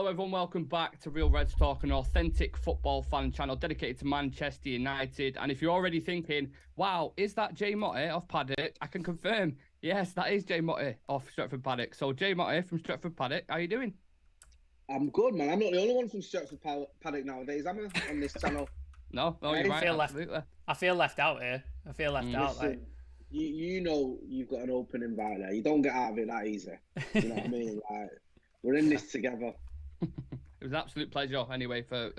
Hello everyone, welcome back to Real Reds Talk, an authentic football fan channel dedicated to Manchester United. And if you're already thinking, wow, is that Jay Motty off Paddock? I can confirm, yes, that is Jay Motty off Stretford Paddock. So Jay Motty from Stretford Paddock, how you doing? I'm good, man. I'm not the only one from Stretford Paddock nowadays, am I, on this channel? No, you're right, absolutely. I feel left out here. I feel left out. Listen, like you know you've got an open invite there. You don't get out of it that easy. You know what I mean? Like, we're in this together. It was an absolute pleasure anyway for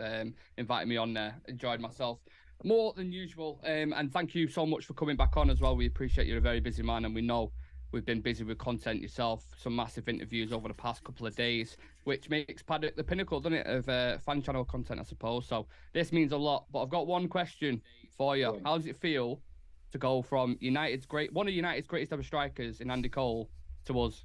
inviting me on there. Enjoyed myself more than usual. And thank you so much for coming back on as well. We appreciate you're a very busy man, and we know we've been busy with content yourself. Some massive interviews over the past couple of days, which makes Paddock the pinnacle, doesn't it, of fan channel content, I suppose. So this means a lot. But I've got one question for you. Yeah. How does it feel to go from one of United's greatest ever strikers in Andy Cole to us?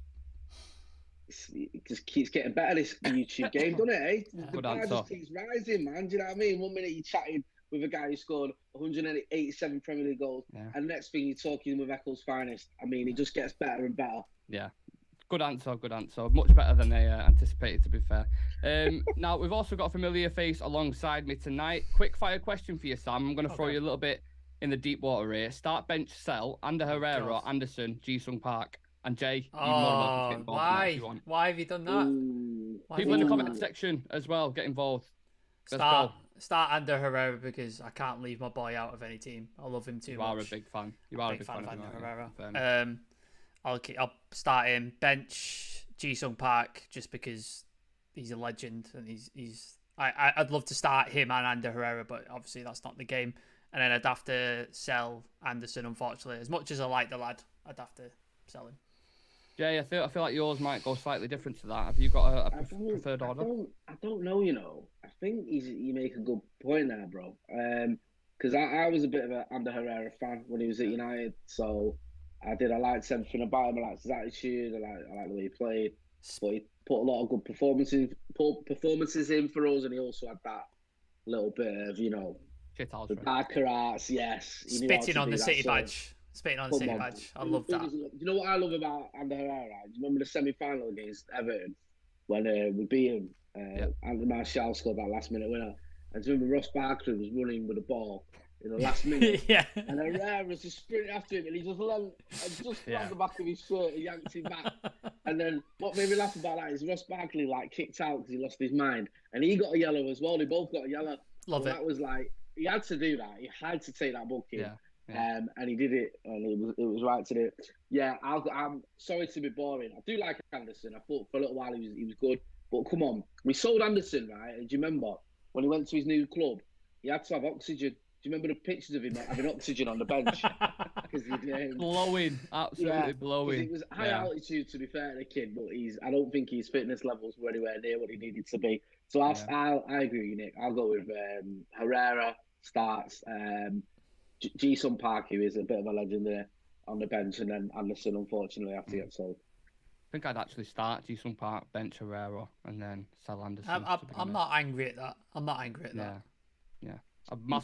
It just keeps getting better, this YouTube game, doesn't it, eh? Yeah. The Good bar answer. just keeps rising, man. Do you know what I mean? 1 minute you're chatting with a guy who scored 187 Premier League goals, and next thing you're talking with Eccles' finest. I mean, it just gets better and better. Yeah. Good answer. Much better than they anticipated, to be fair. Now, we've also got a familiar face alongside me tonight. Quick fire question for you, Sam. I'm going to throw you a little bit in the deep water here. Start, bench, sell, Ander Herrera, Anderson, Ji-Sung Park. And Jay, you're more than welcome to get involved in that if you want. Why have you done that? People in the comment section as well, get involved. Let's Start Ander Herrera because I can't leave my boy out of any team. I love him too much. You are a big fan. You are a big fan of Ander Herrera. Yeah. I'll start him. Bench Ji-Sung Park just because he's a legend and I'd love to start him and Ander Herrera, but obviously that's not the game. And then I'd have to sell Anderson, unfortunately. As much as I like the lad, I'd have to sell him. Jay, I feel like yours might go slightly different to that. Have you got a preferred order? I don't know, you know. I think you make a good point there, bro. Because I was a bit of an Ander Herrera fan when he was at United, so I liked everything about him. I liked his attitude. I liked the way he played. But he put a lot of good performances in for us, and he also had that little bit of, you know, the darker arts. Yes, spitting on the City badge. Spitting on the City badge. I love that. You know what I love about Ander Herrera? Do you remember the semi-final against Everton when we beat him? Anthony Martial scored that last-minute winner. And do you remember Ross Barkley was running with the ball in the last minute? Yeah. And Herrera was just sprinting after him, and he just grabbed the back of his shirt and yanked him back. And then what made me laugh about that is Ross Barkley kicked out because he lost his mind, and he got a yellow as well. They both got a yellow. Love it. That was he had to do that. He had to take that booking. Yeah. And he did it, and it was right to do it. Yeah, I'm sorry to be boring. I do like Anderson. I thought for a little while he was good, but come on, we sold Anderson, right? And do you remember when he went to his new club? He had to have oxygen. Do you remember the pictures of him having oxygen on the bench? Because blowing, absolutely blowing. It was high altitude, to be fair to the kid, but I don't think his fitness levels were anywhere near what he needed to be. So I agree with you, Nick. I'll go with Herrera starts. Ji-Sung Park, who is a bit of a legend there on the bench, and then Anderson, unfortunately, have to get sold. I think I'd actually start Ji-Sung Park, bench Herrera, and then sell Anderson. I'm not angry at that. Yeah. You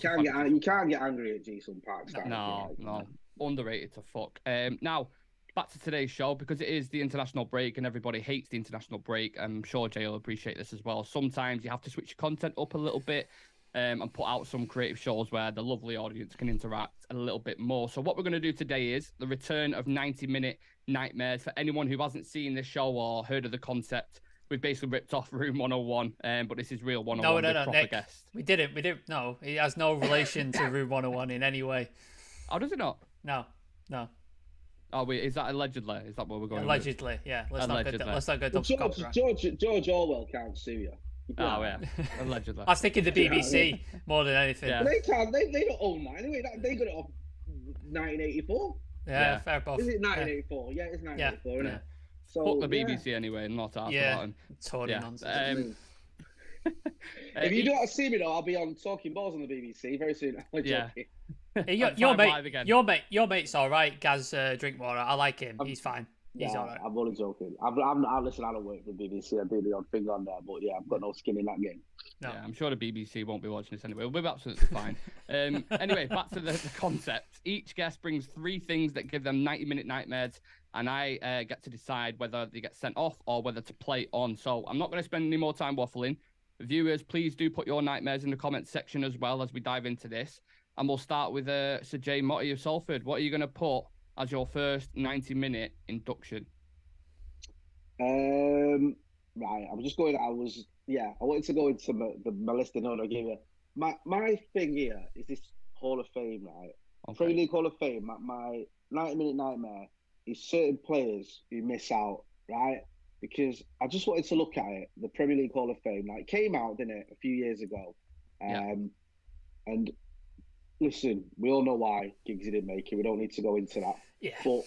can't get angry at Ji-Sung Park. No. Underrated to fuck. Now, back to today's show, because it is the international break and everybody hates the international break. I'm sure Jay will appreciate this as well. Sometimes you have to switch your content up a little bit. And put out some creative shows where the lovely audience can interact a little bit more. So what we're going to do today is the return of 90-minute nightmares. For anyone who hasn't seen this show or heard of the concept, we've basically ripped off Room 101, but this is Real 101 with proper Nick, guests. We didn't. No, it has no relation to Room 101 in any way. Oh, does it not? No. Oh, wait, is that allegedly? Is that what we're going allegedly, with? yeah. Let's not go George Orwell can't sue you. Oh, yeah. Allegedly. I was thinking the BBC more than anything. Yeah. They can't. They don't own that anyway. They got it off 1984. Yeah, fair enough. Is it 1984? Yeah, it's 1984, isn't it? So, fuck the BBC anyway, not ask about him. Totally nonsense. If you don't see me though, I'll be on Talking Balls on the BBC very soon. Your mate's all right, Gaz Drinkwater. I like him. He's fine. He's all right. I'm only joking. Listen, I don't work for the BBC. I do the odd thing on there, but yeah, I've got no skin in that game. No. Yeah, I'm sure the BBC won't be watching this anyway. We'll be absolutely fine. Anyway, back to the concept. Each guest brings 3 things that give them 90-minute nightmares. and I get to decide whether they get sent off or whether to play on. So I'm not going to spend any more time waffling. Viewers, please do put your nightmares in the comments section as well as we dive into this. And we'll start with Sir J. Motty of Salford. What are you going to put as your first 90-minute induction? Right, I'm just going. I wanted to go into my list in order. I gave you my thing here is this Hall of Fame, right? Okay. Premier League Hall of Fame. My 90-minute nightmare is certain players who miss out, right? Because I just wanted to look at it. The Premier League Hall of Fame, like, came out, didn't it, a few years ago? And listen, we all know why Giggsy didn't make it. We don't need to go into that. Yeah. But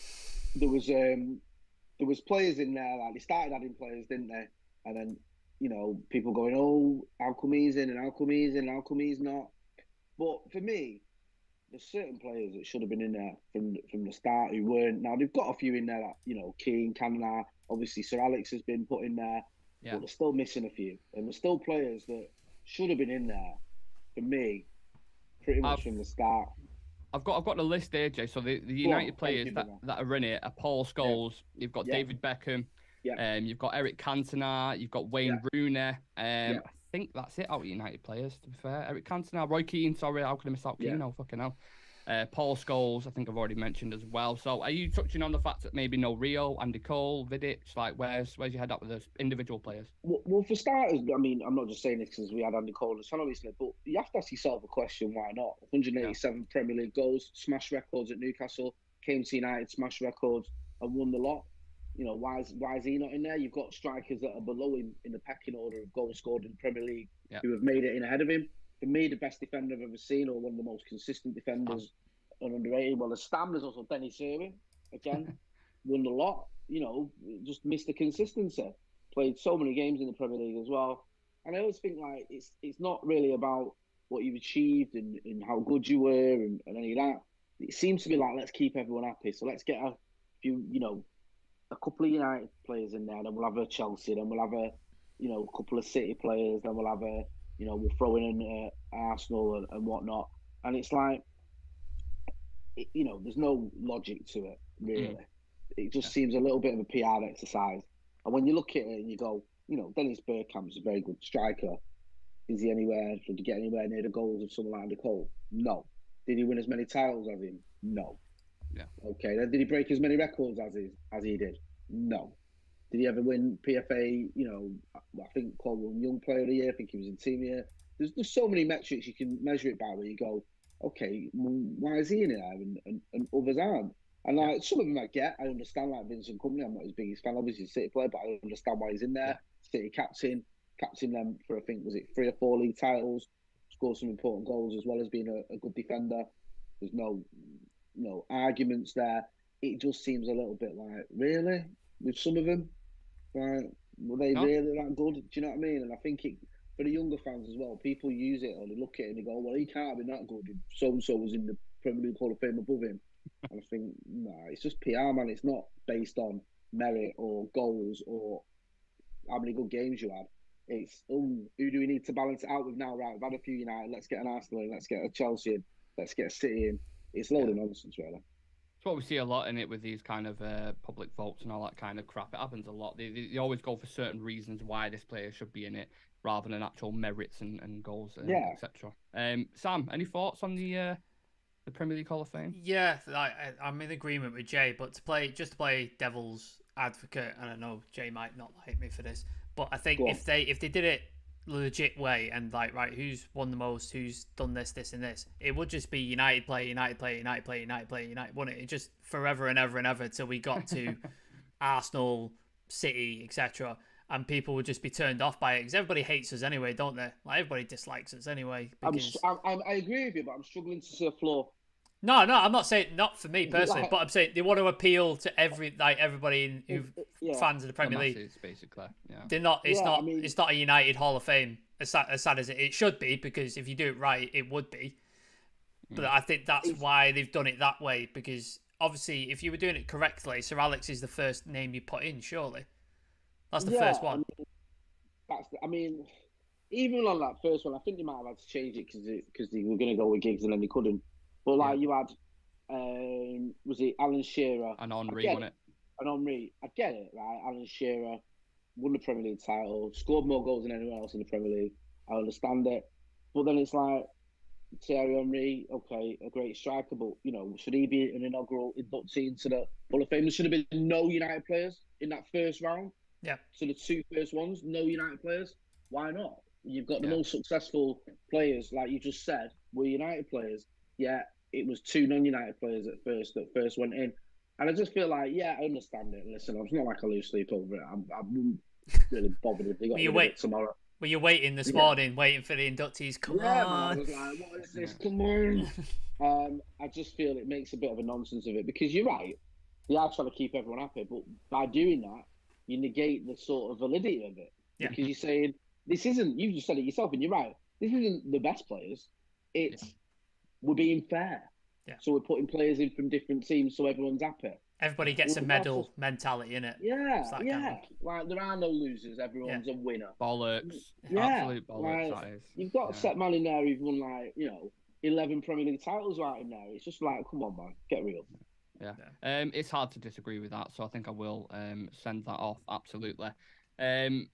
there was players in there, like, they started adding players, didn't they? And then, you know, people going, oh, how come he's in and how come he's in and how come he's not? But for me, there's certain players that should have been in there from the start who weren't. Now, they've got a few in there, like, you know, Keane, Cantona, obviously Sir Alex has been put in there, but they're still missing a few. And there's still players that should have been in there, for me, pretty much from the start. I've got the list there, Jay. So the United players that are in it are Paul Scholes, you've got David Beckham, you've got Eric Cantona, you've got Wayne Rooney. I think that's it out of United players, to be fair. Eric Cantona, Roy Keane, sorry, how could I miss out Keane? Oh, fucking hell. Paul Scholes, I think I've already mentioned as well. So are you touching on the fact that maybe no Rio, Andy Cole, Vidic, like where's your head up with those individual players? Well, for starters, I mean, I'm not just saying this because we had Andy Cole as fan, obviously, but you have to ask yourself a question, why not? 187 Premier League goals, smashed records at Newcastle, came to United, smashed records, and won the lot. You know, why is he not in there? You've got strikers that are below him in the pecking order of goals scored in the Premier League who have made it in ahead of him. For me, the best defender I've ever seen, or one of the most consistent defenders, and underrated. Well, the Stam, there's also Dennis Irwin, again, won a lot. You know, just missed the consistency. Played so many games in the Premier League as well. And I always think, like, it's not really about what you've achieved and how good you were and any of that. It seems to be like, let's keep everyone happy. So let's get a few, you know, a couple of United players in there. Then we'll have a Chelsea. Then we'll have a, you know, a couple of City players. Then we'll have a, you know, we'll throw in Arsenal and whatnot. And it's like, you know, there's no logic to it, really. It just seems a little bit of a PR exercise. And when you look at it and you go, you know, Dennis Bergkamp's a very good striker. Is he anywhere? Did he get anywhere near the goals of someone like Andy Cole? No. Did he win as many titles as him? No. Yeah. Okay. Then did he break as many records as he did? No. Did he ever win PFA? You know, I think Cole won Young Player of the Year. I think he was in Team Year. There's so many metrics you can measure it by where you go, okay, why is he in there and others aren't? And like some of them I get, I understand, like Vincent Kompany, I'm not his biggest fan, obviously City player, but I understand why he's in there. City captain them for, I think, was it 3 or 4 league titles, scored some important goals as well as being a good defender. There's no arguments there. It just seems a little bit like, really? With some of them? Like, were they really that good? Do you know what I mean? And I think for the younger fans as well, people use it or they look at it and they go, well, he can't be that good. So-and-so was in the Premier League Hall of Fame above him. And I think, nah, it's just PR, man. It's not based on merit or goals or how many good games you had. It's, who do we need to balance it out with now? Right, we've had a few United, let's get an Arsenal in, let's get a Chelsea in, let's get a City in. It's a load of nonsense, really. It's what we see a lot in it with these kind of public votes and all that kind of crap. It happens a lot. They always go for certain reasons why this player should be in it, rather than actual merits and goals, etc. Sam, any thoughts on the Premier League Hall of Fame? Yeah, I'm in agreement with Jay, but to play devil's advocate, and I know Jay might not like me for this, but I think if they did it legit way and like, right, who's won the most, who's done this and this, it would just be United play, wouldn't it? It just forever and ever and ever till we got to Arsenal, City, etc. And people would just be turned off by it because everybody hates us anyway, don't they? Like, everybody dislikes us anyway. Because... I agree with you, but I'm struggling to see a flaw. No, I'm not saying, not for me personally, but I'm saying they want to appeal to everybody who fans of the Premier League. Basically, they're not. It's not a United Hall of Fame as sad as it should be, because if you do it right, it would be. But I think that's why they've done it that way, because obviously, if you were doing it correctly, Sir Alex is the first name you put in. Surely, that's the first one. I mean, even on that first one, I think they might have had to change it because they were going to go with Giggs and then they couldn't. But like you had, was it Alan Shearer and Henry, wasn't it? and Henry, I get it, right? Alan Shearer won the Premier League title, scored more goals than anyone else in the Premier League. I understand it, but then it's like Thierry Henry, okay, a great striker, but should he be an inaugural inductee into the Hall of Fame? There should have been no United players in that first round. Yeah. So the two first ones, no United players. Why not? You've got the most successful players, like you just said, were United players. Yeah, it was two non-United players that first went in. And I just feel like, I understand it. Listen, it's not like I lose sleep over it. I'm really bothered if they got it tomorrow. Were you waiting this morning, waiting for the inductees? Come on. Man, I was like, what is this? Come on. I just feel it makes a bit of a nonsense of it because you're right. They are trying to keep everyone happy, but by doing that, you negate the sort of validity of it. Yeah. Because you're saying, this isn't, you just said it yourself, and you're right, this isn't the best players. We're being fair. Yeah. So we're putting players in from different teams so everyone's happy. Everybody gets a medal mentality, innit? Yeah, Like, there are no losers. Everyone's a winner. Bollocks. Yeah. Absolute bollocks, like, that is. You've got a set man in there who's won, 11 Premier League titles right in there. It's just like, come on, man, get real. Yeah. It's hard to disagree with that, so I think I will send that off, absolutely. Sam,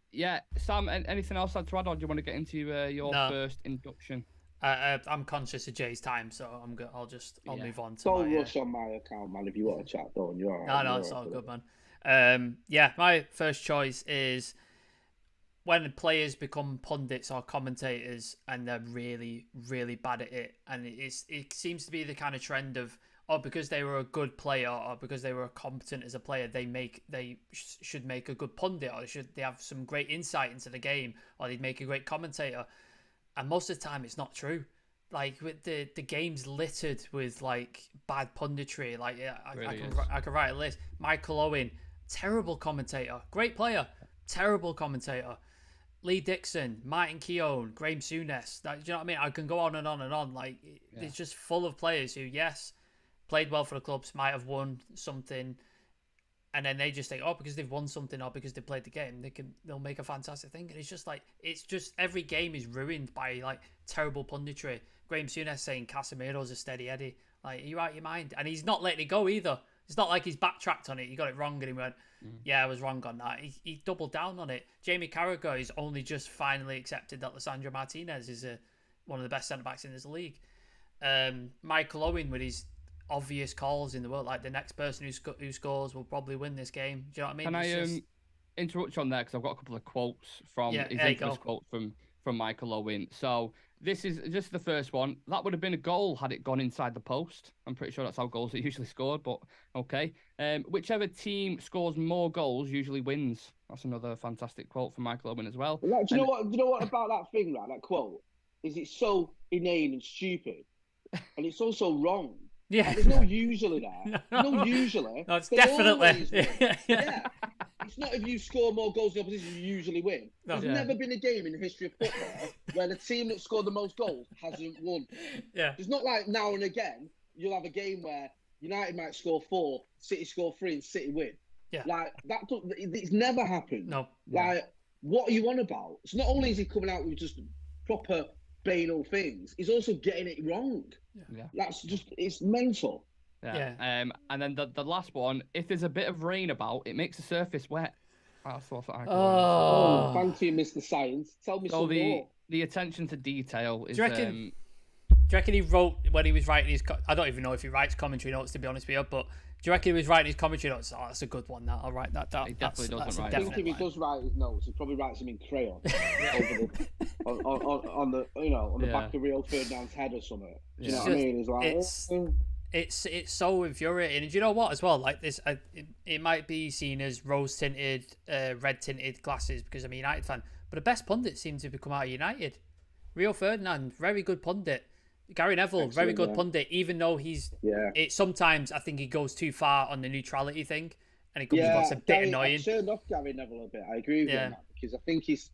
anything else to add, or do you want to get into your first induction? I'm conscious of Jay's time, so I'll move on to don't rush on my account, man. If you want to chat, don't. You're all right. No, it's all good, man. My first choice is when players become pundits or commentators and they're really, really bad at it, and it seems to be the kind of trend of because they were a good player or because they were competent as a player, they should make a good pundit, or they have some great insight into the game, or they'd make a great commentator. And most of the time, it's not true. Like, with the game's littered with bad punditry. I could write a list. Michael Owen, terrible commentator, great player, terrible commentator. Lee Dixon, Martin Keown, Graham Souness. Do you know what I mean? I can go on and on and on. It's just full of players who, yes, played well for the clubs, might have won something, and then they just think, because they've won something or because they played the game, they'll make a fantastic thing. And it's just every game is ruined by terrible punditry. Graham Souness saying Casemiro's a steady Eddie. Are you out of your mind? And he's not letting it go either. It's not like he's backtracked on it. He got it wrong and he went, I was wrong on that. He doubled down on it. Jamie Carragher has only just finally accepted that Lisandro Martinez is one of the best centre-backs in this league. Michael Owen with his obvious calls in the world, the next person who scores will probably win this game. Do you know what I mean? Can I interrupt you on there, because I've got a couple of quotes from his infamous quote from Michael Owen. So this is just the first one. That would have been a goal had it gone inside the post. I'm pretty sure that's how goals are usually scored, but okay. Whichever team scores more goals usually wins. That's another fantastic quote from Michael Owen as well. Do you know what about that thing, right? That quote is it's so inane and stupid, and it's also wrong. Yeah. There's no usually there. No usually. No, it's definitely. Yeah. It's not if you score more goals than the opposition, you usually win. There's never been a game in the history of football where the team that scored the most goals hasn't won. Yeah. It's not like now and again you'll have a game where United might score 4, City score 3, and City win. Yeah. It's never happened. No. What are you on about? So not only is he coming out with just proper banal things, he's also getting it wrong. Yeah. It's mental. Yeah. And then the last one, if there's a bit of rain about, it makes the surface wet. That's what I call it. Thank you, Mr. Science. Tell me some more. The attention to detail is... Do you reckon he wrote, when he was writing his... I don't even know if he writes commentary notes, to be honest with you, but do you reckon he was writing his commentary notes? That's a good one, I'll write that down. He definitely doesn't write. I think if he does write his notes, he probably writes them in crayon on the back of Rio Ferdinand's head or something. Do you know what I mean? It's so infuriating. And do you know what as well? This, it might be seen as rose-tinted, red-tinted glasses because I'm a United fan, but the best pundits seem to have come out of United. Rio Ferdinand, very good pundit. Gary Neville, excellent, very good pundit, even though sometimes I think he goes too far on the neutrality thing, and it becomes a bit annoying. I've turned off Gary Neville a bit. I agree with you on that, because I think he's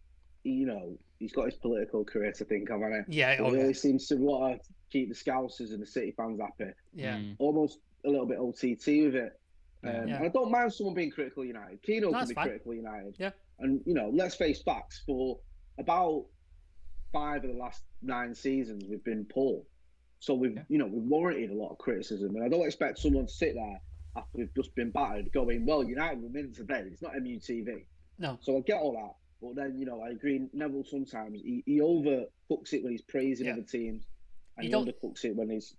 got his political career to think of, hasn't he? Yeah, he really seems to want to keep the Scousers and the City fans happy. Yeah, almost a little bit OTT with it. And I don't mind someone being critical of United. Keano can be critical of United. Yeah, and let's face facts. For about 5 of the last 9 seasons, we've been poor. So we've warranted a lot of criticism, and I don't expect someone to sit there after we've just been battered, going, well, United were meant today. It's not MUTV. No. So I get all that. But then, I agree, Neville sometimes, he overcooks it when he's praising other teams. And he undercooks it when he's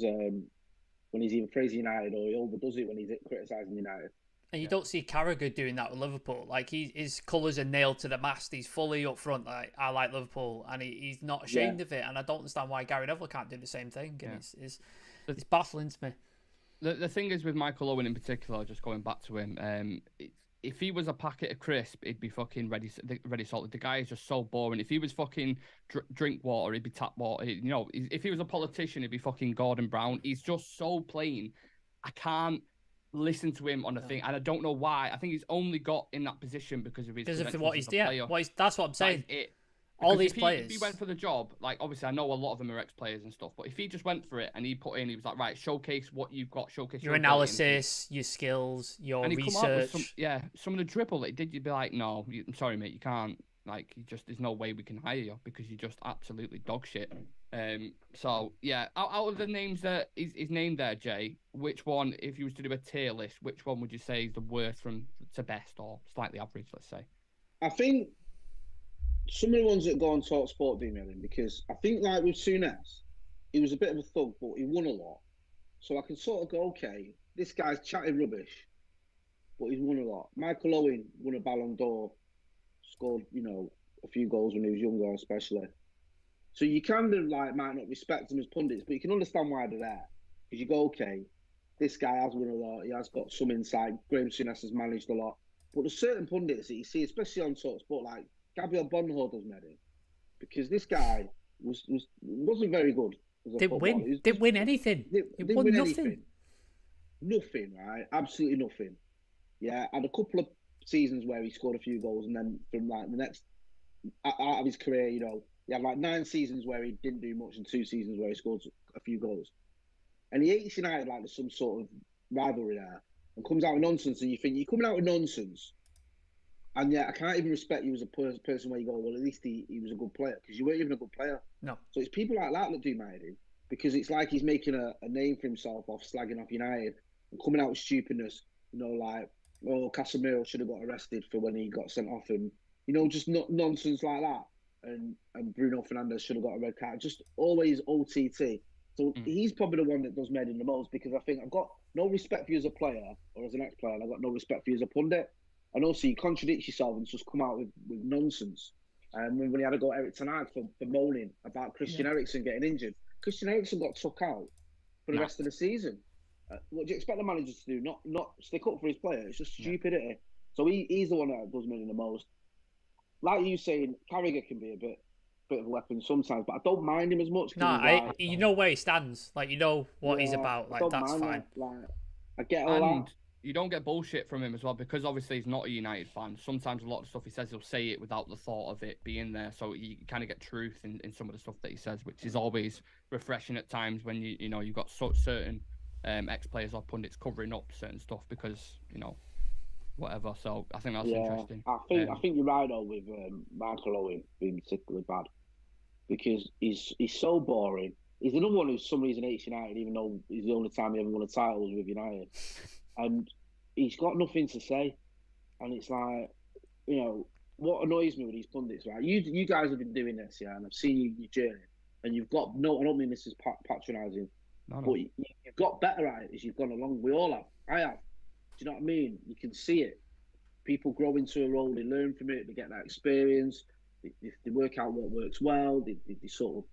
either praising United, or he overdoes it when he's criticising United. And you don't see Carragher doing that with Liverpool. Like, his colours are nailed to the mast. He's fully up front. Like, I like Liverpool, and he's not ashamed of it. And I don't understand why Gary Neville can't do the same thing. And it's baffling to me. The thing is with Michael Owen in particular, just going back to him, if he was a packet of crisp, he'd be fucking ready salted. The guy is just so boring. If he was fucking drink water, he'd be tap water. If he was a politician, he'd be fucking Gordon Brown. He's just so plain. I can't listen to him on a thing, and I don't know why. I think he's only got in that position because of what he's doing. That's what I'm saying. All these players. If he went for the job, like, obviously I know a lot of them are ex-players and stuff, but if he just went for it and he put in, he was like, right, showcase what you've got, showcase your analysis, your skills, your research. Some of the dribble that he did, you'd be like, no, I'm sorry, mate, you can't. Like, there's no way we can hire you because you're just absolutely dog shit. So yeah, out of the names that is named there, Jay, which one, if you was to do a tier list, which one would you say is the worst from to best, or slightly average, let's say? I think some of the ones that go on Talk Sport do me in, because I think, like with Souness, he was a bit of a thug, but he won a lot. So I can sort of go, okay, this guy's chatting rubbish, but he's won a lot. Michael Owen won a Ballon d'Or, scored, a few goals when he was younger, especially. So you kind of might not respect them as pundits, but you can understand why they're there. Because you go, okay, this guy has won a lot, he has got some insight, Graham Souness has managed a lot. But there's certain pundits that you see, especially on Talk Sport, like Gabriel Bonhoeffer's Medi, because this guy wasn't very good. Didn't win anything. He won nothing. Nothing, right? Absolutely nothing. Yeah, had a couple of seasons where he scored a few goals, and then from the next out of his career, he had 9 seasons where he didn't do much and 2 seasons where he scored a few goals. And he hates United like there's some sort of rivalry there, and comes out with nonsense, and you think, you're coming out with nonsense, and I can't even respect you as a person where you go, well, at least he was a good player, because you weren't even a good player. No. So it's people like that do my head in, because it's like he's making a name for himself off slagging off United and coming out with stupidness, like, oh, Casemiro should have got arrested for when he got sent off, and just nonsense like that. And Bruno Fernandes should have got a red card. Just always OTT. So he's probably the one that does Medi the most, because I think I've got no respect for you as a player or as an ex-player, and I've got no respect for you as a pundit. And also, you contradict yourself and just come out with nonsense. And when he had to go Eric Ten Hag for moaning about Christian Eriksen getting injured, Christian Eriksen got took out for the rest of the season. What do you expect the manager to do? Not stick up for his player. It's just stupidity. So he's the one that does Medi the most. Like you saying, Carragher can be a bit of a weapon sometimes, but I don't mind him as much. No, you know where he stands. Like, you know what he's about. Like, that's fine. I get all that. You don't get bullshit from him as well, because obviously he's not a United fan. Sometimes a lot of stuff he says, he'll say it without the thought of it being there. So you kind of get truth in some of the stuff that he says, which is always refreshing at times when you've got certain ex-players or pundits covering up certain stuff because, whatever. So I think that's interesting. I think you're right though with Michael Owen being particularly bad, because he's so boring. He's another one who for some reason hates United, even though he's the only time he ever won a title was with United. And he's got nothing to say. And it's like, what annoys me with these pundits, right? You guys have been doing this, and I've seen your journey, and you've got, I don't mean this is patronising, but you've got better at it as you've gone along. We all have. I have. Do you know what I mean? You can see it. People grow into a role, they learn from it, they get that experience, they work out what works well, they sort of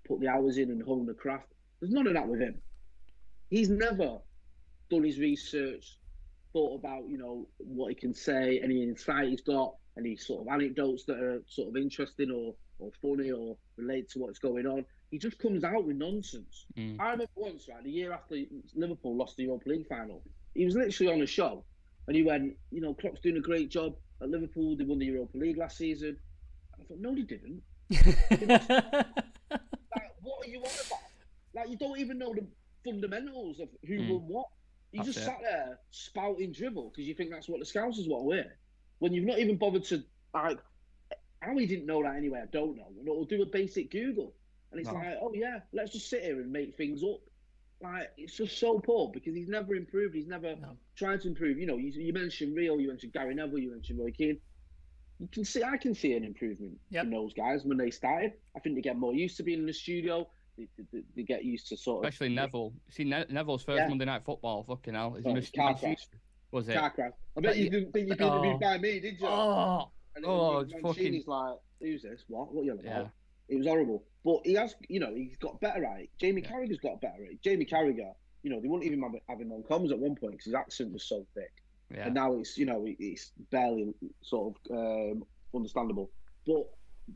put the hours in and hone the craft. There's none of that with him. He's never done his research, thought about, what he can say, any insight he's got, any sort of anecdotes that are sort of interesting or funny or relate to what's going on. He just comes out with nonsense. I remember once, right, the year after Liverpool lost the Europa League final, he was literally on a show and he went, Klopp's doing a great job at Liverpool. They won the Europa League last season. I thought, no, they didn't. What are you on about? Like, you don't even know the fundamentals of who won what. You just sat there spouting dribble because you think that's what the Scousers want to hear. When you've not even bothered to, how he didn't know that anyway, I don't know. We'll do a basic Google. And it's like, oh yeah, let's just sit here and make things up. like it's just so poor because he's never improved. He's never tried to improve. You know, you mentioned Rio, you mentioned Gary Neville, you mentioned Roy Keane. I can see an improvement in those guys when they started. I think they get more used to being in the studio. They get used to sort of. Especially Neville. See Neville's first Monday Night Football. Fucking hell, car crash. Was it? Car crash. I bet you didn't think you'd be interviewed by me, did you? It's fucking. He's like, who's this? What are you on about? Yeah. It was horrible. But he has, you know, he's got better at it. Jamie Carragher's got better at it. Jamie Carragher, you know, they wouldn't even have him on comms at one point because his accent was so thick. Yeah. And now it's, you know, it's barely sort of understandable. But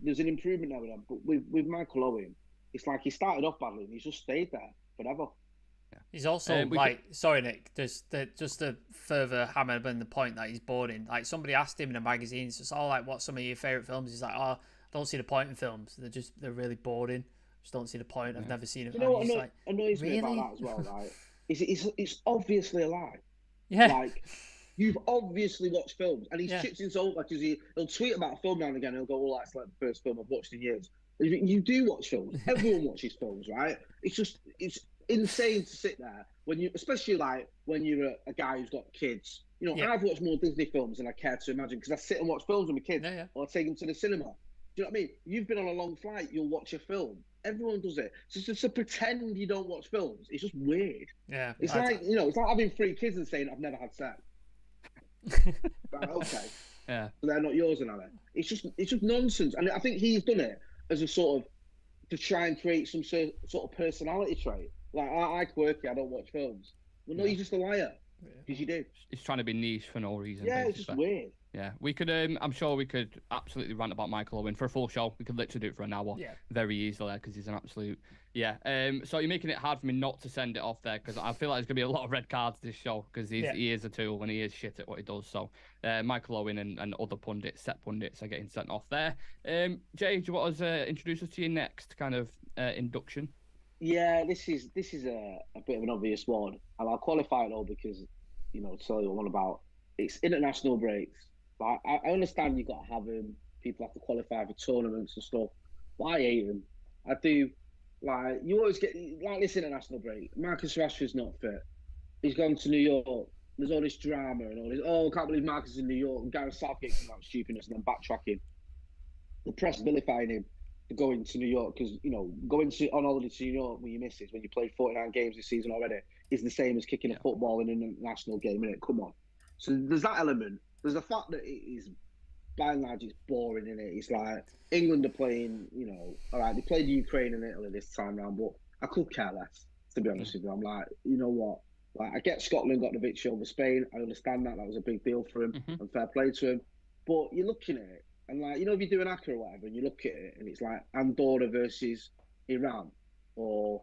there's an improvement now with him. But with Michael Owen, it's like he started off badly and he's just stayed there forever. Yeah. He's also sorry, Nick, just to further hammer in the point that he's boring. Like somebody asked him in a magazine, it's just like, what's some of your favourite films? He's like, I don't see the point in films. They're really boring. Just don't see the point. I've never seen it. You know what annoys me about that as well, right? It's obviously a lie. Yeah. Like, you've obviously watched films, and he's chipped in so much because he'll tweet about a film now and again. And he'll go, "Well, that's like the first film I've watched in years." You do watch films. Everyone watches films, right? It's insane to sit there especially like when you're a guy who's got kids. You know, I've watched more Disney films than I care to imagine because I sit and watch films with my kids, or I take them to the cinema. Do you know what I mean? You've been on a long flight, you'll watch a film. Everyone does it. So just to pretend you don't watch films, it's just weird. Yeah. It's like, you know, it's like having 3 kids and saying, I've never had sex. Right, okay. Yeah. So they're not yours, are they? It's just nonsense. And I think he's done it as a sort of, to try and create some sort of personality trait. Like, I quirky, I don't watch films. Well, no, you're just a liar. Because you do. He's trying to be niche for no reason. Yeah, basically. It's just weird. Yeah, we could. I'm sure we could absolutely rant about Michael Owen for a full show. We could literally do it for an hour, very easily, because he's an absolute. Yeah. So you're making it hard for me not to send it off there because I feel like there's gonna be a lot of red cards this show because he is a tool and he is shit at what he does. So Michael Owen and other set pundits are getting sent off there. Jay, do you want to introduce us to your next kind of induction? Yeah, this is a bit of an obvious one, and I'll qualify it all because, you know, tell you what I'm on about. It's international breaks. Like, I understand you got to have them. People have to qualify for tournaments and stuff. But I hate them. I do. Like, you always get, like this international break. Marcus Rashford's not fit. He's gone to New York. There's all this drama and all this. Oh, I can't believe Marcus is in New York. And Gareth Southgate came out stupidness and then backtracking. The press vilifying him for going to New York because, you know, going on holiday to New York when you miss it, when you played 49 games this season already, is the same as kicking a football in an international game, innit? Come on. So there's that element. There's the fact that it is, by and large, it's boring, innit? It's like England are playing, you know, all right, they played Ukraine and Italy this time round, but I could care less, to be honest with you. I'm like, you know what? Like, I get Scotland got the victory over Spain. I understand that. That was a big deal for him and fair play to him. But you're looking at it, and like, you know, if you do an ACCA or whatever, and you look at it, and it's like Andorra versus Iran, or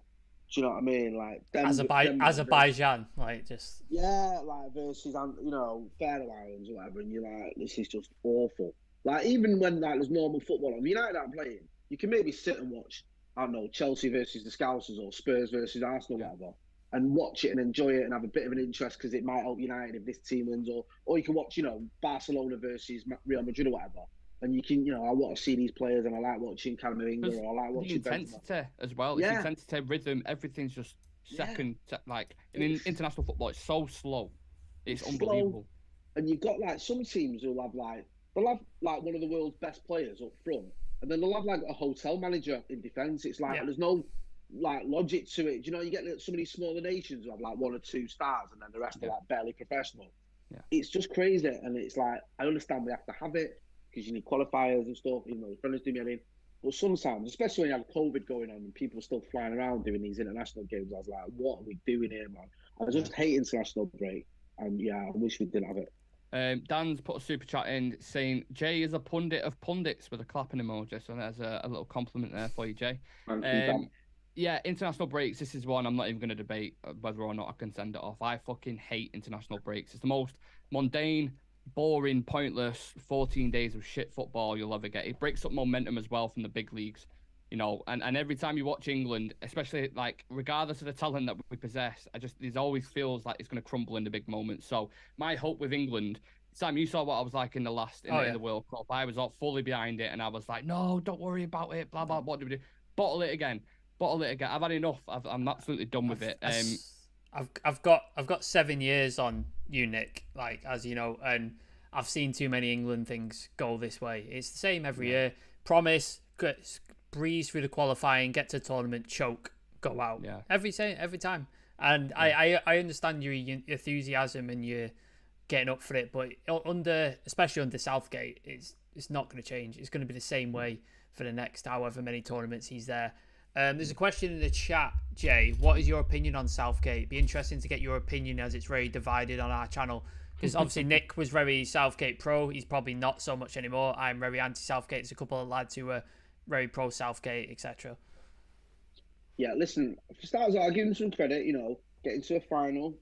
do you know what I mean? Like Azerbaijan, like just like versus, you know, Faroe Islands or whatever, and you're like, this is just awful. Like, even when like there's normal football on, United aren't playing, you can maybe sit and watch, I don't know, Chelsea versus the Scousers or Spurs versus Arsenal, whatever, and watch it and enjoy it and have a bit of an interest because it might help United if this team wins, or you can watch, you know, Barcelona versus Real Madrid or whatever. And you can, you know, I want to see these players, and I like watching Camavinga, or I like watching the intensity as well. It's intensity, rhythm, everything's just second. Like in international football, it's so slow. It's unbelievable. And you've got like some teams who'll have like one of the world's best players up front, and then they'll have like a hotel manager in defence. It's like there's no like logic to it. You know, you get some of these smaller nations who have like 1 or 2 stars, and then the rest are like barely professional. Yeah. It's just crazy, and it's like, I understand we have to have it, because you need qualifiers and stuff, even though the friendlies do me anything. But sometimes, especially when you have COVID going on and people are still flying around doing these international games, I was like, what are we doing here, man? I just hate international break. And yeah, I wish we didn't have it. Dan's put a super chat in saying, Jay is a pundit of pundits, with a clapping emoji. So there's a little compliment there for you, Jay. Yeah, international breaks. This is one I'm not even going to debate whether or not I can send it off. I fucking hate international breaks. It's the most mundane, boring, pointless 14 days of shit football you'll ever get. It breaks up momentum as well from the big leagues, you know, and every time you watch England, especially like regardless of the talent that we possess, it always feels like it's going to crumble in the big moments. So my hope with England, Sam, you saw what I was like in the World Cup. I was all fully behind it, and I was like, no, don't worry about it, blah blah, what do we do? Bottle it again. bottle it again. I've had enough. I'm absolutely done with it. I've got 7 years on you, Nick, like, as you know, and I've seen too many England things go this way. It's the same every year. Promise, breeze through the qualifying, get to the tournament, choke, go out. Yeah. Every time. And I understand your enthusiasm and your getting up for it, but especially under Southgate, it's not going to change. It's going to be the same way for the next however many tournaments he's there. There's a question in the chat, Jay. What is your opinion on Southgate? Be interesting to get your opinion, as it's very divided on our channel. Because obviously Nick was very Southgate pro. He's probably not so much anymore. I'm very anti-Southgate. There's a couple of lads who are very pro Southgate, etc. Yeah, listen, for starters, I'll give him some credit, getting to a final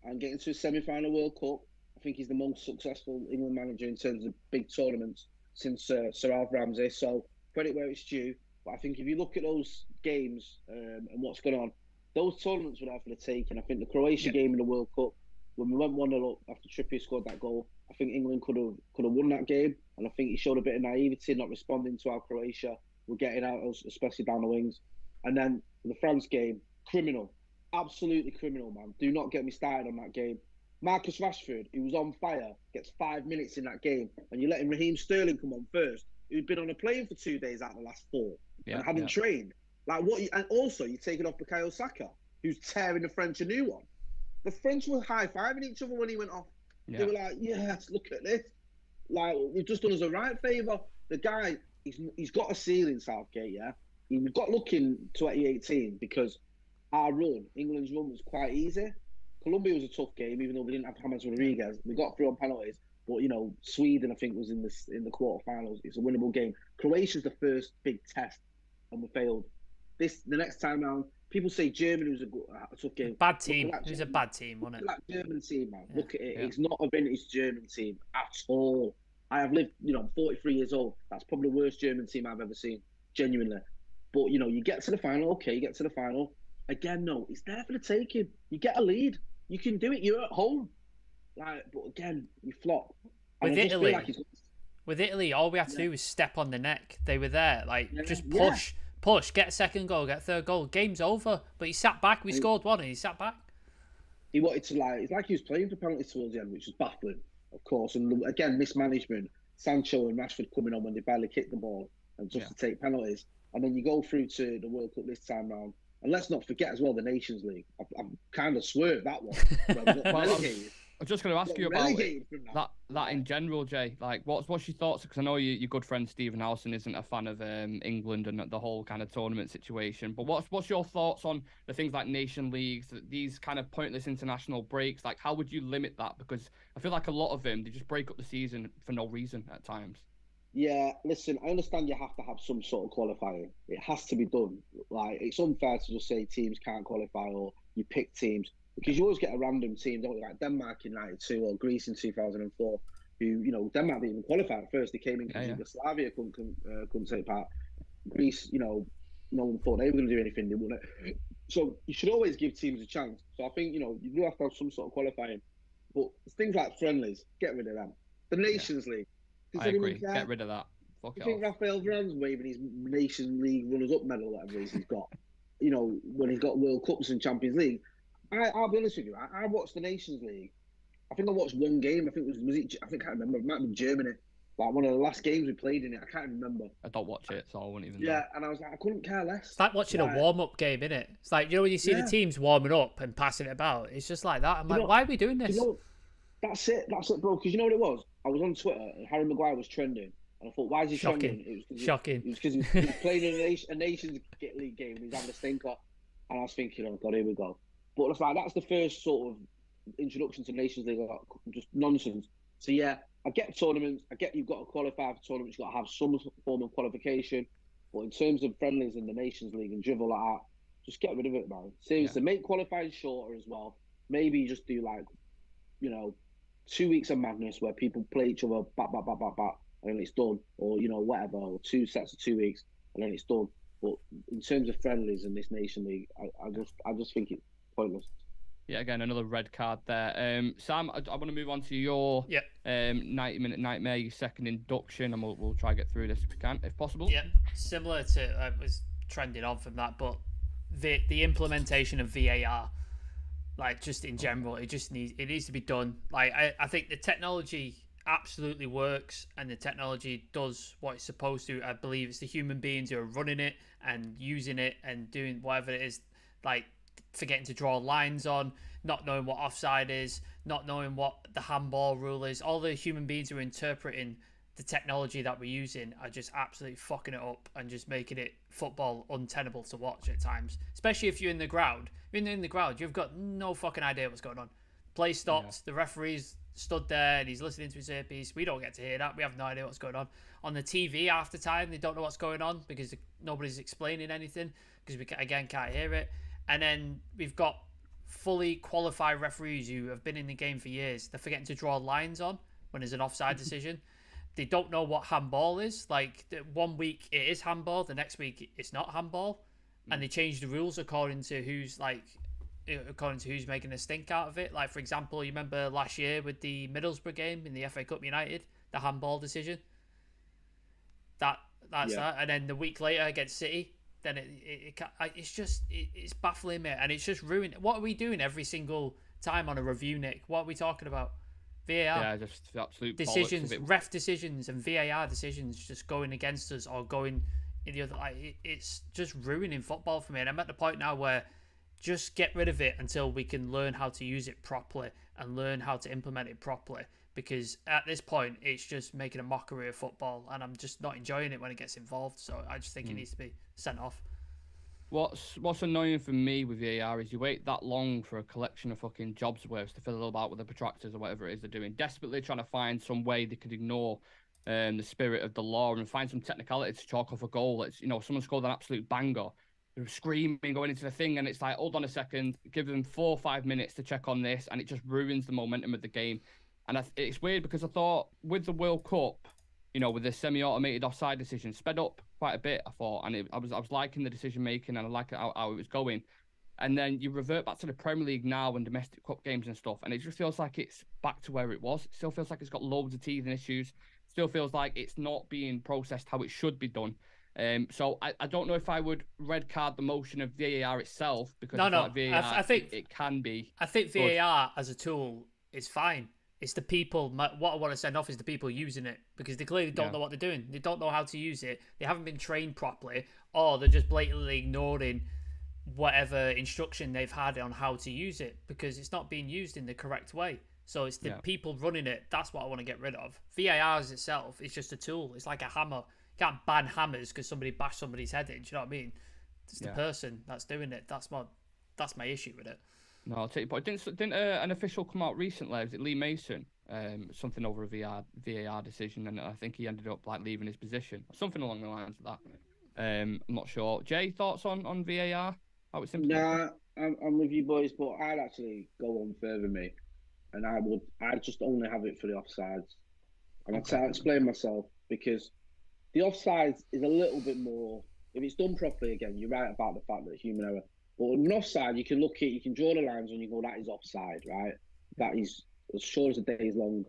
and getting to a semi-final World Cup. I think he's the most successful England manager in terms of big tournaments since Sir Alf Ramsey. So credit where it's due. But I think if you look at those games and what's going on, those tournaments were there for the taking. I think the Croatia game in the World Cup, when we went 1-0 up after Trippier scored that goal, I think England could have won that game. And I think he showed a bit of naivety, not responding to how Croatia were getting out, especially down the wings. And then the France game, criminal. Absolutely criminal, man. Do not get me started on that game. Marcus Rashford, who was on fire, gets 5 minutes in that game. And you're letting Raheem Sterling come on first, who'd been on a plane for 2 days out of the last 4 and hadn't trained. Like what? And also, you're taking off Bukayo Saka, who's tearing the French a new one. The French were high-fiving each other when he went off. Yeah. They were like, yes, look at this. Like, you've just done us a right favour. The guy, he's got a ceiling, Southgate, yeah? We've got looking 2018 because our run, England's run, was quite easy. Colombia was a tough game, even though we didn't have James Rodriguez. We got through on penalties, but Sweden, I think, was in the quarterfinals. It's a winnable game. Croatia's the first big test, and we failed. The next time round, people say Germany was a tough game. Bad team. It was a bad team, wasn't it? Look at that German team, man. Yeah. Look at it. Yeah. It's not a vintage German team at all. I have lived, I'm 43 years old. That's probably the worst German team I've ever seen, genuinely. But, you get to the final, okay, you get to the final. Again, no, it's there for the taking. You get a lead. You can do it. You're at home. But again, you flop. With Italy, all we had to do was step on the neck. They were there. Just push, get a second goal, get a third goal. Game's over. But he sat back. We scored one and he sat back. He wanted to, it's like he was playing for penalties towards the end, which was baffling, of course. And again, mismanagement. Sancho and Rashford coming on when they barely kicked the ball and just to take penalties. And then you go through to the World Cup this time round. And let's not forget as well the Nations League. I've kind of swerved that one. I'm just going to ask you about that in general, Jay. Like, what's your thoughts? Because I know your good friend Stephen Howson isn't a fan of England and the whole kind of tournament situation. But what's your thoughts on the things like Nation Leagues, these kind of pointless international breaks? Like, how would you limit that? Because I feel like a lot of them, they just break up the season for no reason at times. Yeah, listen, I understand you have to have some sort of qualifying. It has to be done. It's unfair to just say teams can't qualify or you pick teams because you always get a random team, don't you? Like Denmark in 92 or Greece in 2004, who, Denmark didn't even qualify at first. They came in because Yugoslavia couldn't take part. Greece, no one thought they were going to do anything. They wouldn't. So you should always give teams a chance. So I think, you do have to have some sort of qualifying. But things like friendlies, get rid of them. The Nations League. I agree. Get rid of that. Fuck it. I think Raphael Varane's waving his Nation League runners-up medal, whatever he's got. When he's got World Cups and Champions League. I'll be honest with you. I watched the Nations League. I think I watched one game. I think I can't remember. It might have been Germany. One of the last games we played in it. I can't remember. I don't watch it, so I wouldn't even know. Yeah, and I was like, I couldn't care less. It's like watching a warm-up game, innit? It's like, when you see the teams warming up and passing it about. It's just like that. I'm like, why are we doing this? That's it, bro. Because you know what it was? I was on Twitter and Harry Maguire was trending. And I thought, why is he trending? Shocking. It was because he was playing in a Nations League game and he was having a stinker. And I was thinking, oh, God, here we go. But it's that's the first sort of introduction to the Nations League. Just nonsense. So, yeah, I get tournaments. I get you've got to qualify for tournaments. You've got to have some form of qualification. But in terms of friendlies in the Nations League and drivel like that, just get rid of it, man. Seriously, make qualifying shorter as well. Maybe you just do 2 weeks of madness where people play each other back, and then it's done. Or, whatever, or 2 sets of 2 weeks, and then it's done. But in terms of friendlies in this Nation League, I just think it's pointless. Yeah, again, another red card there. Sam, I want to move on to your 90-minute nightmare, your second induction, and we'll try to get through this if we can, if possible. Yeah, similar to, I was trending on from that, but the implementation of VAR, like just in general, it needs to be done. Like I think the technology absolutely works and the technology does what it's supposed to. I believe it's the human beings who are running it and using it and doing whatever it is, like forgetting to draw lines on, not knowing what offside is, not knowing what the handball rule is. All the human beings who are interpreting the technology that we're using are just absolutely fucking it up and just making it football untenable to watch at times, especially if you're in the ground. If you're in the ground, you've got no fucking idea what's going on. Play stopped, the referee's stood there and he's listening to his earpiece. We don't get to hear that. We have no idea what's going on. On the TV after time, they don't know what's going on because nobody's explaining anything because we, again, can't hear it. And then we've got fully qualified referees who have been in the game for years. They're forgetting to draw lines on when there's an offside decision. They don't know what handball is. Like, 1 week it is handball, the next week it's not handball. And they change the rules according to who's making a stink out of it. Like, for example, you remember last year with the Middlesbrough game in the FA Cup United, the handball decision. That's that. And then the week later against City, then it's baffling me, and it's just ruined. What are we doing every single time on a review, Nick? What are we talking about? VAR. Yeah, just absolute decisions, ref decisions, and VAR decisions just going against us or going in the other. It's just ruining football for me, and I'm at the point now where just get rid of it until we can learn how to use it properly and learn how to implement it properly. Because at this point, it's just making a mockery of football, and I'm just not enjoying it when it gets involved. So I just think it needs to be sent off. What's annoying for me with VAR is you wait that long for a collection of fucking jobs worths to fill about with the protractors or whatever it is they're doing, desperately trying to find some way they could ignore the spirit of the law and find some technicality to chalk off a goal. It's, someone scored an absolute banger, they're screaming going into the thing, and it's like, hold on a second, give them 4 or 5 minutes to check on this, and it just ruins the momentum of the game. And it's weird because I thought with the World Cup, with the semi-automated offside decision, sped up quite a bit, I thought, and I was liking the decision making, and I like how it was going. And then you revert back to the Premier League now and domestic cup games and stuff, and it just feels like it's back to where it was. It still feels like it's got loads of teething issues. Still feels like it's not being processed how it should be done. So I don't know if I would red card the motion of VAR itself, because VAR, I think it can be. I think VAR as a tool is fine. It's the people. What I want to send off is the people using it, because they clearly don't know what they're doing. They don't know how to use it. They haven't been trained properly, or they're just blatantly ignoring whatever instruction they've had on how to use it, because it's not being used in the correct way. So it's the people running it. That's what I want to get rid of. VAR as itself is just a tool. It's like a hammer. You can't ban hammers because somebody bashed somebody's head in. Do you know what I mean? It's the person that's doing it. That's my issue with it. No, I'll take your point. Didn't an official come out recently? Was it Lee Mason? Something over a VAR decision, and I think he ended up leaving his position, something along the lines of that. I'm not sure. Jay, thoughts on VAR? How it's Nah, I'm with you boys, but I'd actually go on further, mate, and I'd just only have it for the offsides. And I'll explain myself, because the offsides is a little bit more. If it's done properly, again, you're right about the fact that it's human error. But with an offside, you can you can draw the lines and you go, that is offside, right? That is as sure as the day is long.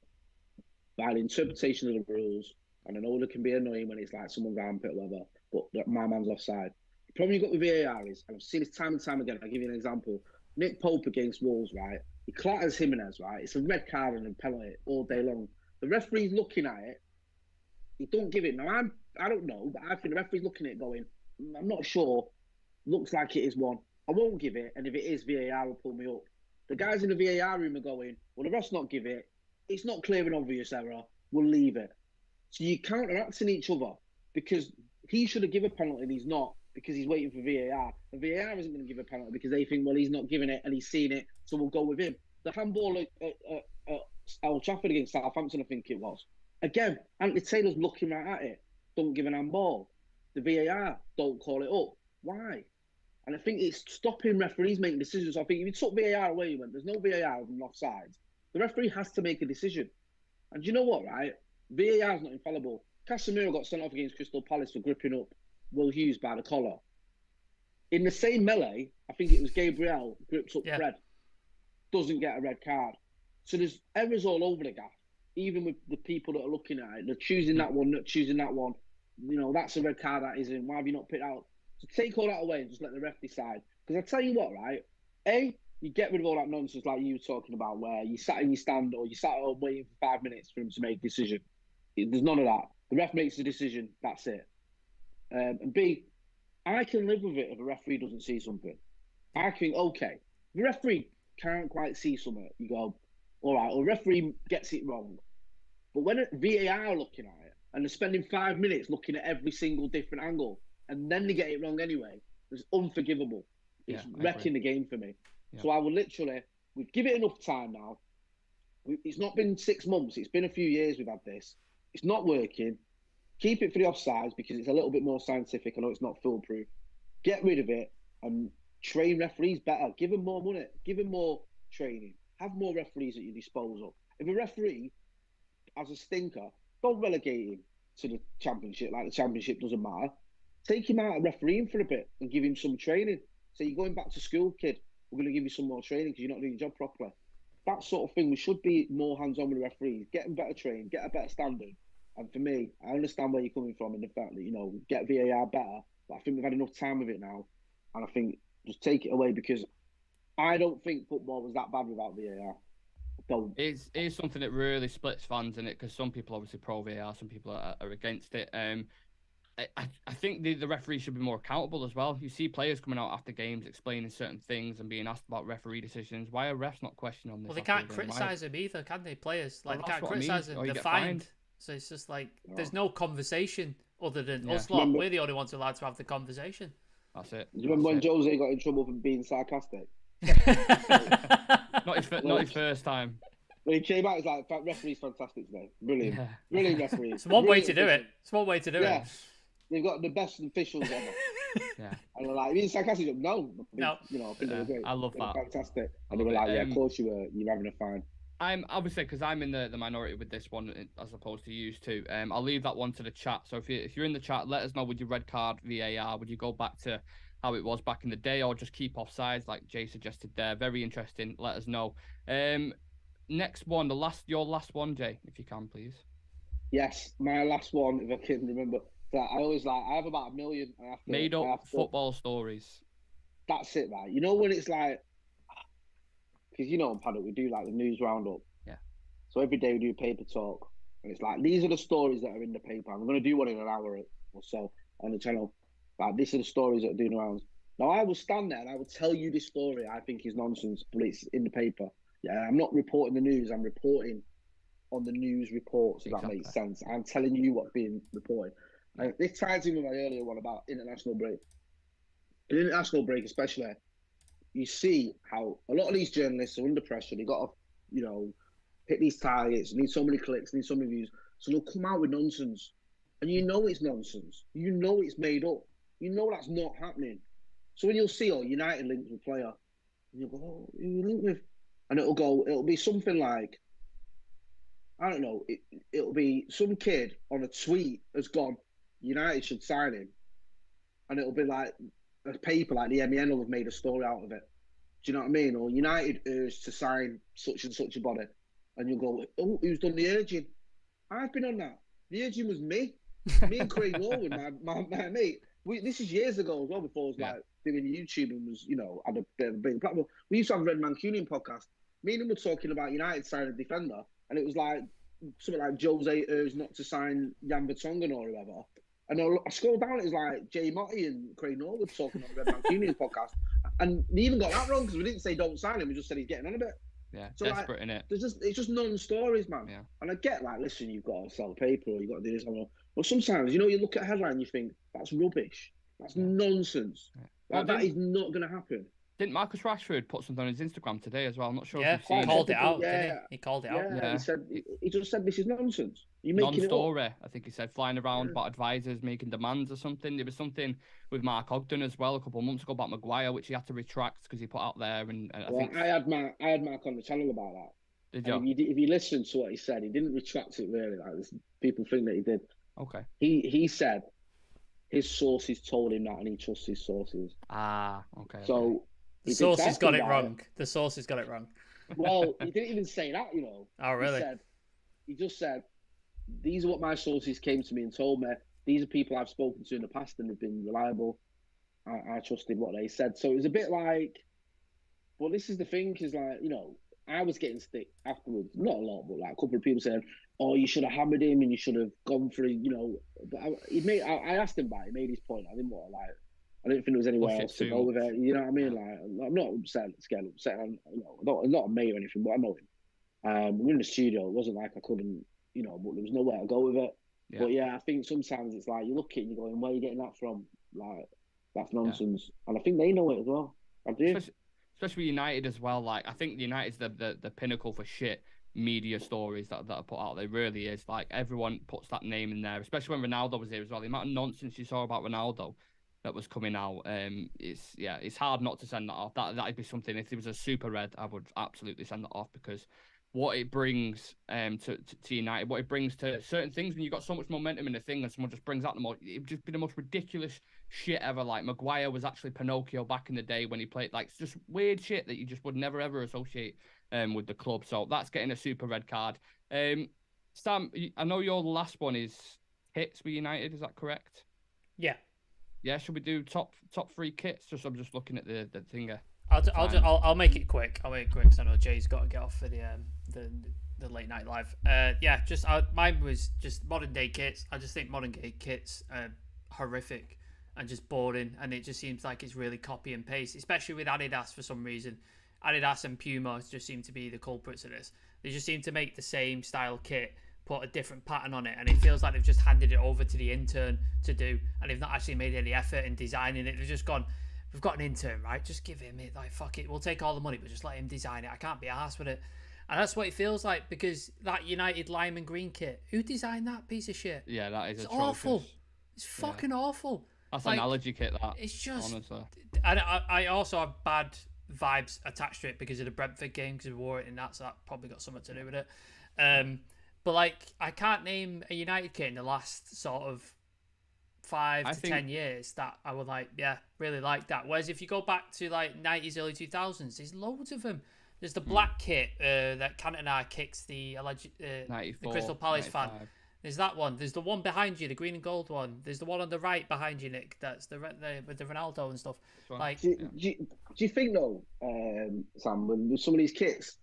By the interpretation of the rules, and I know it can be annoying when it's like someone's armpit or whatever, but my man's offside. The problem you've got with VAR is, and I've seen this time and time again, I'll give you an example. Nick Pope against Wolves, right? He clatters Jimenez, right? It's a red card and a penalty all day long. The referee's looking at it. He don't give it. Now, I don't know, but I think the referee's looking at it going, I'm not sure. Looks like it is one. I won't give it, and if it is, VAR will pull me up. The guys in the VAR room are going, well, the ref's not give it. It's not clear and obvious error. We'll leave it. So you're counteracting each other, because he should have given a penalty and he's not, because he's waiting for VAR. And VAR isn't going to give a penalty because they think, well, he's not giving it and he's seen it, so we'll go with him. The handball at Old Trafford against Southampton, I think it was. Again, Anthony Taylor's looking right at it. Don't give an handball. The VAR don't call it up. Why? And I think it's stopping referees making decisions. I think if you took VAR away, you went, there's no VAR on offsides. The referee has to make a decision. And you know what, right? VAR is not infallible. Casemiro got sent off against Crystal Palace for gripping up Will Hughes by the collar. In the same melee, I think it was Gabriel grips up Fred. Doesn't get a red card. So there's errors all over the gaff, even with the people that are looking at it. They're choosing that one, not choosing that one. That's a red card that isn't. Why have you not picked out? So take all that away and just let the ref decide. Because I tell you what, right? You get rid of all that nonsense like you were talking about, where you sat in your stand or you sat at home waiting for 5 minutes for him to make a decision. There's none of that. The ref makes the decision. That's it. And B, I can live with it if a referee doesn't see something. I think, okay, if the referee can't quite see something, you go, all right, or referee gets it wrong. But when VAR are looking at it and they're spending 5 minutes looking at every single different angle and then they get it wrong anyway, it's unforgivable. It's wrecking the game for me. Yeah. So I will literally, we've given it enough time now. It's not been 6 months. It's been a few years we've had this. It's not working. Keep it for the offsides because it's a little bit more scientific. I know it's not foolproof. Get rid of it and train referees better. Give them more money. Give them more training. Have more referees at your disposal. If a referee has a stinker, don't relegate him to the championship like the championship doesn't matter. Take him out of refereeing for a bit and give him some training. So you're going back to school, kid. We're going to give you some more training because you're not doing your job properly. That sort of thing. We should be more hands-on with the referees. Get them better trained. Get a better standard. And for me, I understand where you're coming from in the fact that, you know, get VAR better. But I think we've had enough time with it now. And I think just take it away because I don't think football was that bad without VAR. Don't. It's something that really splits fans in it because some people obviously pro VAR, some people are against it. I think the referees should be more accountable as well. You see players coming out after games explaining certain things and being asked about referee decisions. Why are refs not questioning on this? Well, they can't criticise them either, can they? Players they can't criticise them. They're fined. So it's just like there's no conversation other than us lot. We're the only ones allowed to have the conversation. That's it. Do you remember when Jose got in trouble for being sarcastic? not his first time. When he came out, he's like, referee's fantastic today. Brilliant. Yeah. Brilliant referee. It's one way to do it. It's one way to do it. They've got the best officials ever. Yeah. And they're like, being sarcastic? No. You know, I think they were great. I love that. Fantastic. And they were like, yeah, of course you were. You're having a fine. I'm obviously because I'm in the minority with this one as opposed to you two. I'll leave that one to the chat. So if you're in the chat, let us know, would you red card VAR? Would you go back to how it was back in the day, or just keep offsides like Jay suggested there? Very interesting. Let us know. Next one, your last one, Jay, if you can, please. Yes, my last one, if I can remember. I have about 1 million. Made up football stories. That's it, right? You know when it's like. Because, you know, on Paddock, we do like the news roundup. Yeah. So every day we do paper talk. And it's like, these are the stories that are in the paper. I'm going to do one in an hour or so on the channel. Like, these are the stories that are doing rounds. Now, I will stand there and I will tell you this story I think is nonsense, but it's in the paper. Yeah, I'm not reporting the news. I'm reporting on the news reports, if that makes sense. I'm telling you what's being reported. And this ties in with my earlier one about international break. In international break, especially, you see how a lot of these journalists are under pressure. They got to, you know, hit these targets, need so many clicks, need so many views. So they'll come out with nonsense. And you know it's nonsense. You know it's made up. You know that's not happening. So when you'll see, United linked with a player, and you'll go, oh, who you linked with? And it'll be something like, I don't know, it'll be some kid on a tweet has gone, United should sign him. And it'll be like, a paper like the MEN will have made a story out of it. Do you know what I mean? Or United urged to sign such and such a body. And you'll go, oh, who's done the urging? I've been on that. The urging was me. Me and Craig Norwood, my mate. This is years ago as well, before I was like doing YouTube and was, you know, had a bit of a big platform. We used to have a Red Mancunian podcast. Me and him were talking about United signing a defender. And it was like, something like Jose urged not to sign Jan Vertonghen or whoever. And I scrolled down, it was like Jay Motty and Craig Norwood talking on the Red Mancunian podcast. And they even got that wrong because we didn't say don't sign him, we just said he's getting on a bit. Yeah, so desperate, like, innit? It's just non-stories, man. Yeah. And I get, like, listen, you've got to sell paper or you've got to do this. But sometimes, you know, you look at a headline and you think, that's rubbish. That's nonsense. Yeah. Like, that is not going to happen. Didn't Marcus Rashford put something on his Instagram today as well? I'm not sure if you've seen it. He called it out, didn't he? He called it out. Yeah. He just said, this is nonsense. You're making non-story, it up. I think he said, flying around about advisors making demands or something. There was something with Mark Ogden as well a couple of months ago about Maguire, which he had to retract because he put out there. And I think I had Mark on the channel about that. Did you? If you listen to what he said, he didn't retract it really. Like people think that he did. Okay. He said his sources told him that, and he trusts his sources. Okay. So the sources got it wrong. The sources got it wrong. Well, he didn't even say that, you know. Oh, really? He just said, these are what my sources came to me and told me. These are people I've spoken to in the past and they've been reliable. I trusted what they said. So it was a bit like, well, this is the thing, because like, you know, I was getting stick afterwards, not a lot, but like a couple of people saying, "Oh, you should have hammered him and you should have gone for it," you know. But I asked him about it. He made his point. I didn't want to like. I didn't think there was anywhere else to go with it. You know what I mean? Like, I'm not scared upset. You know, I'm not a mate or anything, but I know him. We're in the studio. It wasn't like I couldn't, you know, but there was nowhere to go with it. Yeah. But yeah, I think sometimes it's like you look at it and you're going, "Where are you getting that from?" Like, that's nonsense. And I think they know it as well. I do. Especially United as well. Like, I think United's the pinnacle for shit media stories that are put out. They really is. Like, everyone puts that name in there, especially when Ronaldo was here as well. The amount of nonsense you saw about Ronaldo that was coming out, it's hard not to send that off. That'd be something. If it was a super red, I would absolutely send that off, because what it brings to United, what it brings to certain things, when you've got so much momentum in a thing and someone just brings out it would just be the most ridiculous shit ever. Like, Maguire was actually Pinocchio back in the day when he played. Like, it's just weird shit that you just would never ever associate with the club. So that's getting a super red card. Sam, I know your last one is kits for United. Is that correct? Yeah. Yeah. Should we do top 3 kits? I'm just looking at the thinger. I'll make it quick. I'll make it quick because I know Jay's got to get off for the late night live. Yeah, mine was just modern day kits. I just think modern day kits are horrific and just boring, and it just seems like it's really copy and paste, especially with Adidas for some reason. Adidas and Puma just seem to be the culprits of this. They just seem to make the same style kit, put a different pattern on it, and it feels like they've just handed it over to the intern to do, and they've not actually made any effort in designing it. They've just gone, "We've got an intern, right? Just give him it. Like, fuck it. We'll take all the money, but just let him design it. I can't be arsed with it." And that's what it feels like, because that United lime and green kit, who designed that piece of shit? Yeah, that is awful. It's fucking awful. That's like, an allergy kit, that. It's just... Honestly. I also have bad vibes attached to it because of the Brentford game, because we wore it in that, so that probably got something to do with it. But, like, I can't name a United kit in the last sort of 5 to 10 years that I would like, yeah, really like that. Whereas if you go back to like 90s, early 2000s, there's loads of them. There's the black kit that Cantona kicks the Crystal Palace 95. Fan. There's that one. There's the one behind you, the green and gold one. There's the one on the right behind you, Nick. That's the with the Ronaldo and stuff. Like, do you think though, Sam, with some of these kits,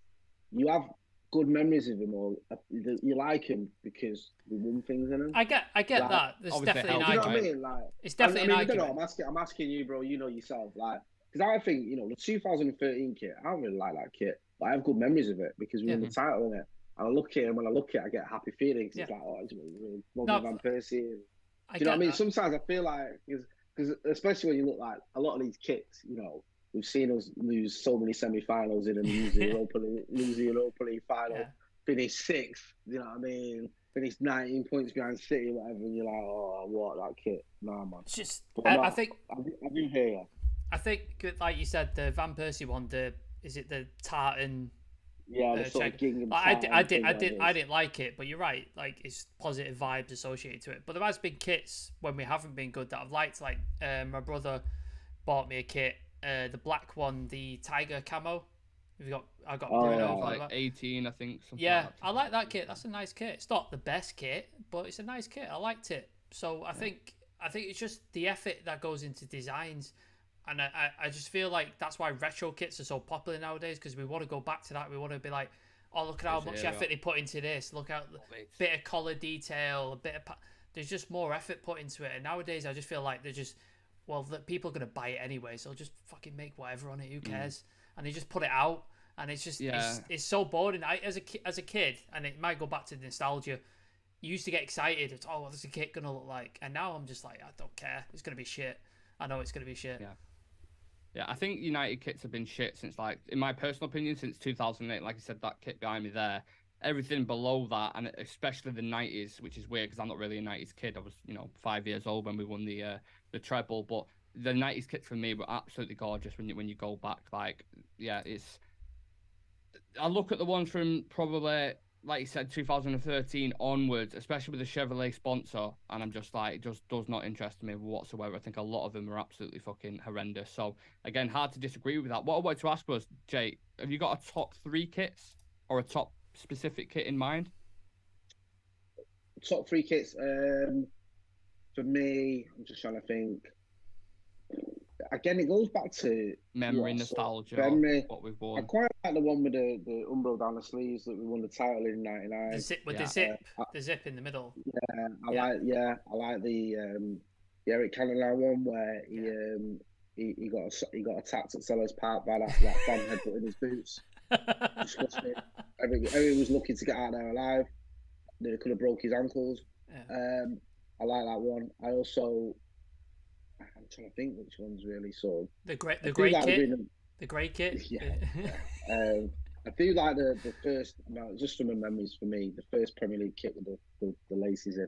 you have good memories of them, or you like them because we won things in them? I get like, that. There's definitely an argument. You know what I mean? Like, it's definitely an argument. I don't know. I'm asking you, bro. You know yourself, like, because I think, you know, the 2013 kit, I don't really like that kit, but I have good memories of it because we won the title in it. And I look at it, and when I look at it, I get happy feelings. It's like, oh, it's really Van Persie. Do you know what I mean? Sometimes I feel like, because especially when you look like a lot of these kits, you know, we've seen us lose so many semi-finals in and lose the Europa League final, finish 6th, you know what I mean? Finish 19 points behind City or whatever, and you're like, oh, what, that kit? Nah, man. It's just, I think... I do hear you. I think, like you said, the Van Persie one, is it the tartan... Yeah, the sort of Gingham I didn't like it, but you're right. Like, it's positive vibes associated to it. But there has been kits when we haven't been good that I've liked. Like, my brother bought me a kit, the black one, the tiger camo. I got Bruno. Like 18, I think. Yeah, like that. I like that kit. That's a nice kit. It's not the best kit, but it's a nice kit. I liked it. So I think it's just the effort that goes into designs. And I just feel like that's why retro kits are so popular nowadays, because we want to go back to that. We want to be like, oh, look at how much effort they put into this. Look at the bit of collar detail, a bit of... There's just more effort put into it. And nowadays, I just feel like they're just... Well, people are going to buy it anyway, so just fucking make whatever on it. Who cares? And they just put it out, and it's just... It's so boring. As a kid, and it might go back to the nostalgia, you used to get excited. It's, oh, what's the kit going to look like? And now I'm just like, I don't care. It's going to be shit. I know it's going to be shit. Yeah. Yeah, I think United kits have been shit since, like, in my personal opinion, since 2008. Like I said, that kit behind me there, everything below that, and especially the 90s, which is weird because I'm not really a 90s kid. I was, 5 years old when we won the treble, but the 90s kits for me were absolutely gorgeous when you go back. Like, yeah, I look at the ones from probably, like you said, 2013 onwards, especially with the Chevrolet sponsor, and I'm just like, it just does not interest me whatsoever. I think a lot of them are absolutely fucking horrendous. So, again, hard to disagree with that. What I wanted to ask was, Jay, have you got a top 3 kits or a top specific kit in mind? Top 3 kits, for me, I'm just trying to think. again, it goes back to memory, nostalgia, memory. what we've I won. quite like the one with the Umbro down the sleeves that we won the title in '99. The zip with the zip in the middle. Yeah, I like the Eric Cantona one where he got attacked at Sellers Park by that fan headbutt in his boots. Disgusting. Everyone was lucky to get out there alive. They could have broke his ankles. Yeah. I like that one. I'm trying to think which one's really sort of the great kit. The great kit. Yeah. I do like the first. Just from the memories for me, the first Premier League kit with the laces in.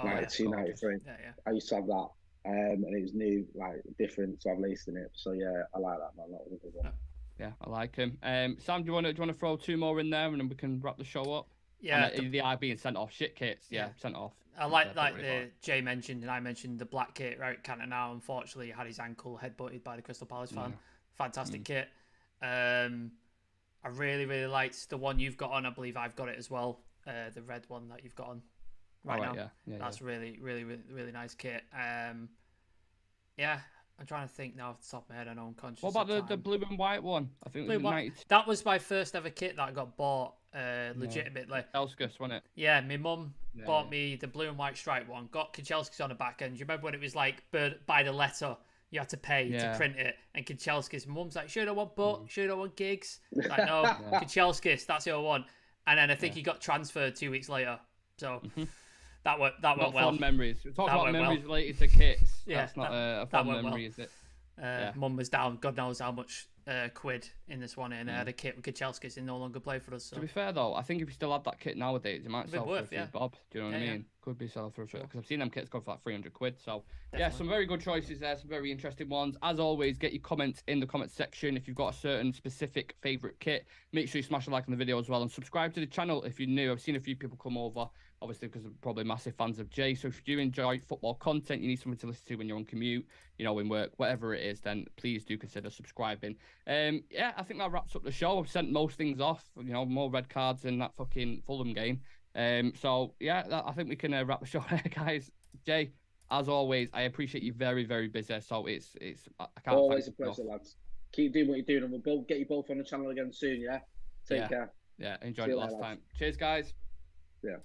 92, 93. Yeah. I used to have that, and it was new, like different to have lace in it. So yeah, I like that, man. That was a good one. Yeah, I like him. Sam, do you want to throw 2 more in there, and then we can wrap the show up? Yeah, the eye being sent off, shit kits. Yeah, sent off. I like the Jay mentioned, and I mentioned the black kit. Right, Cantona unfortunately had his ankle headbutted by the Crystal Palace fan. Fantastic kit. I really liked the one you've got on. I believe I've got it as well. The red one that you've got on now. Yeah, that's really nice kit. Yeah, I'm trying to think now off the top of my head. I know I'm conscious. What about the blue and white one? I think it was that was my first ever kit that I got bought legitimately. Kichelskis, wasn't it? Yeah, my mum bought me the blue and white stripe one. Got Kichelskis on the back end. Do you remember when it was like by the letter? You had to pay to print it. And Kichelskis, my mum's like, sure, I don't want Butt, sure, I don't want Gigs. Like, no, Kichelskis, that's who I want. And then I think he got transferred 2 weeks later. So that went well. Fond memories. We're talking about memories related to kits. Yeah, that's not a fond memory, is it? Mum was down, God knows how much quid in this one, and had a kit with Kichelskis and no longer play for us. So. To be fair though, I think if you still had that kit nowadays, it might sell for a few bob. Do you know what I mean? Yeah. Could be selling for a few, because I've seen them kits go for like 300 quid. So yeah, some very good choices there, some very interesting ones. As always, get your comments in the comment section. If you've got a certain specific favourite kit, make sure you smash a like on the video as well, and subscribe to the channel if you're new. I've seen a few people come over, obviously because they're probably massive fans of Jay. So if you do enjoy football content, you need something to listen to when you're on commute, in work, whatever it is, then please do consider subscribing. Yeah, I think that wraps up the show. I've sent most things off, more red cards in that fucking Fulham game. So yeah, I think we can wrap the show there, guys. Jay, as always, I appreciate you very, very busy. So I can't. Always a pleasure, lads. Keep doing what you're doing, and we'll both get you both on the channel again soon. Yeah. Take care. Yeah, enjoyed it last time. Cheers, guys. Yeah.